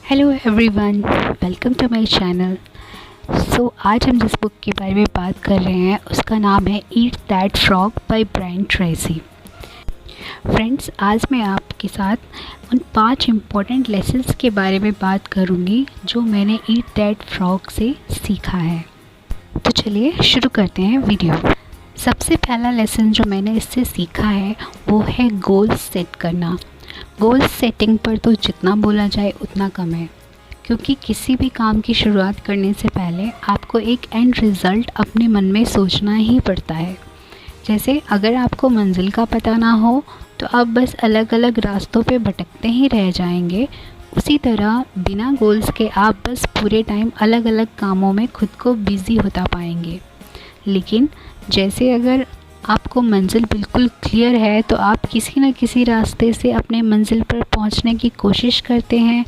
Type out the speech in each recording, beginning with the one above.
Hello everyone, welcome to my channel. आज हम जिस बुक के बारे में बात कर रहे हैं उसका नाम है eat that frog by Brian Tracy. Friends, आज मैं आपके साथ उन 5 इम्पॉर्टेंट लेसन्स के बारे में बात करूंगी जो मैंने ईट दैट फ्रॉग से सीखा है। तो चलिए शुरू करते हैं वीडियो। सबसे पहला लेसन जो मैंने इससे सीखा है वो है गोल सेट करना। गोल सेटिंग पर तो जितना बोला जाए उतना कम है, क्योंकि किसी भी काम की शुरुआत करने से पहले आपको एक एंड रिज़ल्ट अपने मन में सोचना ही पड़ता है। जैसे अगर आपको मंजिल का पता ना हो तो आप बस अलग अलग रास्तों पे भटकते ही रह जाएंगे। उसी तरह बिना गोल्स के आप बस पूरे टाइम अलग अलग कामों में खुद को बिज़ी होता पाएंगे। लेकिन जैसे अगर आपको मंजिल बिल्कुल क्लियर है तो आप किसी न किसी रास्ते से अपने मंजिल पर पहुंचने की कोशिश करते हैं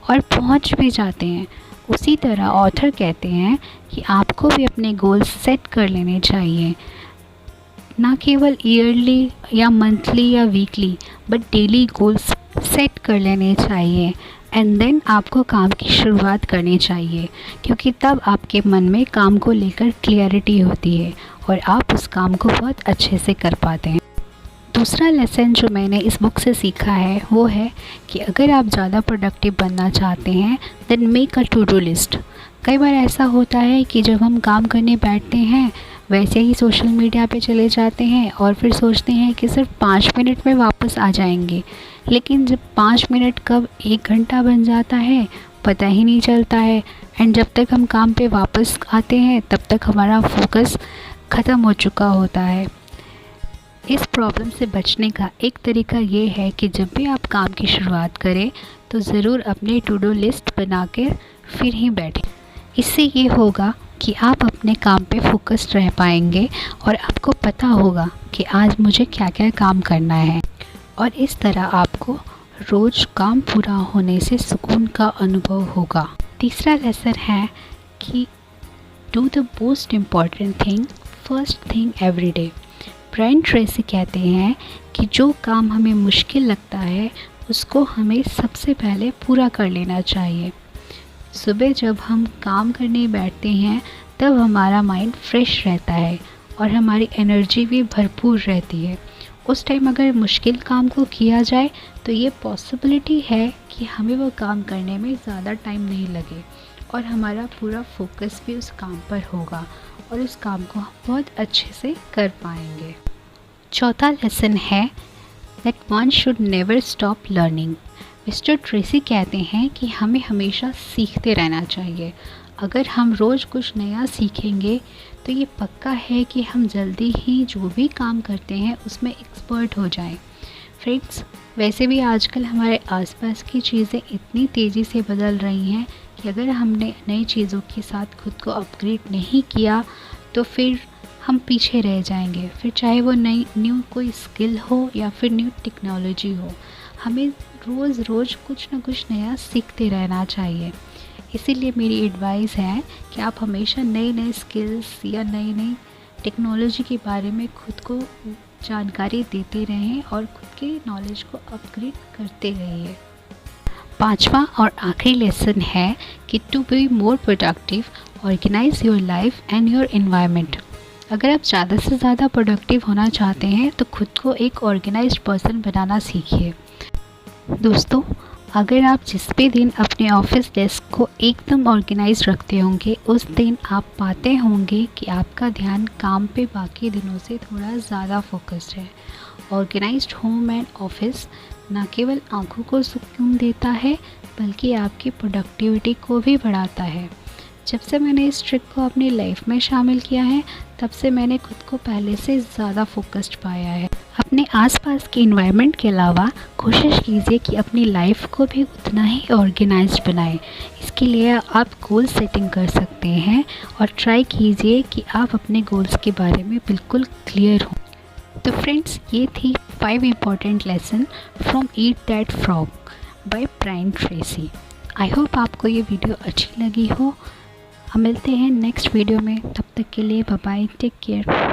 और पहुंच भी जाते हैं। उसी तरह ऑथर कहते हैं कि आपको भी अपने गोल्स सेट कर लेने चाहिए, ना केवल ईयरली या मंथली या weekly, but daily goals set कर लेने चाहिए। एंड देन आपको काम की शुरुआत करनी चाहिए, क्योंकि तब आपके मन में काम को लेकर क्लियरिटी होती है और आप उस काम को बहुत अच्छे से कर पाते हैं। दूसरा लेसन जो मैंने इस बुक से सीखा है वो है कि अगर आप ज़्यादा प्रोडक्टिव बनना चाहते हैं then make a to do list. कई बार ऐसा होता है कि जब हम काम करने बैठते हैं वैसे ही सोशल मीडिया पे चले जाते हैं और फिर सोचते हैं कि सिर्फ 5 मिनट में वापस आ जाएंगे, लेकिन जब 5 मिनट कब 1 घंटा बन जाता है पता ही नहीं चलता है। एंड जब तक हम काम पे वापस आते हैं तब तक हमारा फोकस ख़त्म हो चुका होता है। इस प्रॉब्लम से बचने का एक तरीका ये है कि जब भी आप काम की शुरुआत करें तो ज़रूर अपनी टू डू लिस्ट बना कर फिर ही बैठें। इससे ये होगा कि आप अपने काम पे फोकस्ड रह पाएंगे और आपको पता होगा कि आज मुझे क्या क्या काम करना है, और इस तरह आपको रोज़ काम पूरा होने से सुकून का अनुभव होगा। तीसरा लेसन है कि do the most important thing first thing every day. Brian Tracy कहते हैं कि जो काम हमें मुश्किल लगता है उसको हमें सबसे पहले पूरा कर लेना चाहिए। सुबह जब हम काम करने बैठते हैं तब हमारा माइंड फ्रेश रहता है और हमारी एनर्जी भी भरपूर रहती है। उस टाइम अगर मुश्किल काम को किया जाए तो ये पॉसिबिलिटी है कि हमें वो काम करने में ज़्यादा टाइम नहीं लगे और हमारा पूरा फोकस भी उस काम पर होगा और उस काम को हम बहुत अच्छे से कर पाएंगे। चौथा लेसन है that one should never stop learning. Mister Tracy कहते हैं कि हमें हमेशा सीखते रहना चाहिए। अगर हम रोज़ कुछ नया सीखेंगे तो ये पक्का है कि हम जल्दी ही जो भी काम करते हैं उसमें एक्सपर्ट हो जाएं। फ्रेंड्स, वैसे भी आजकल हमारे आसपास की चीज़ें इतनी तेज़ी से बदल रही हैं कि अगर हमने नई चीज़ों के साथ खुद को अपग्रेड नहीं किया तो फिर हम पीछे रह जाएंगे। फिर चाहे वो न्यू कोई स्किल हो या फिर न्यू टेक्नोलॉजी हो, हमें रोज़ कुछ ना कुछ नया सीखते रहना चाहिए। इसीलिए मेरी एडवाइस है कि आप हमेशा नए स्किल्स या नई टेक्नोलॉजी के बारे में खुद को जानकारी देते रहें और खुद के नॉलेज को अपग्रेड करते रहिए। पांचवा और आखिरी लेसन है कि to be more productive organise your life and your environment. अगर आप ज़्यादा से ज़्यादा प्रोडक्टिव होना चाहते हैं तो खुद को एक ऑर्गेनाइज्ड पर्सन बनाना सीखिए। दोस्तों, अगर आप जिस भी दिन अपने ऑफिस डेस्क को एकदम ऑर्गेनाइज रखते होंगे उस दिन आप पाते होंगे कि आपका ध्यान काम पे बाकी दिनों से थोड़ा ज़्यादा फोकस्ड है। ऑर्गेनाइज्ड होम एंड ऑफिस न केवल आंखों को सुकून देता है बल्कि आपकी प्रोडक्टिविटी को भी बढ़ाता है। जब से मैंने इस ट्रिक को अपनी लाइफ में शामिल किया है तब से मैंने खुद को पहले से ज़्यादा फोकस्ड पाया है। अपने आसपास के एनवायरनमेंट के अलावा कोशिश कीजिए कि अपनी लाइफ को भी उतना ही ऑर्गेनाइज्ड बनाएं। इसके लिए आप गोल सेटिंग कर सकते हैं और ट्राई कीजिए कि आप अपने गोल्स के बारे में बिल्कुल क्लियर हों। तो फ्रेंड्स, ये थी 5 important lesson from eat that frog by Brian Tracy. I hope आपको ये वीडियो अच्छी लगी हो। हम मिलते हैं नेक्स्ट वीडियो में, तब तक के लिए बाय बाय, टेक केयर।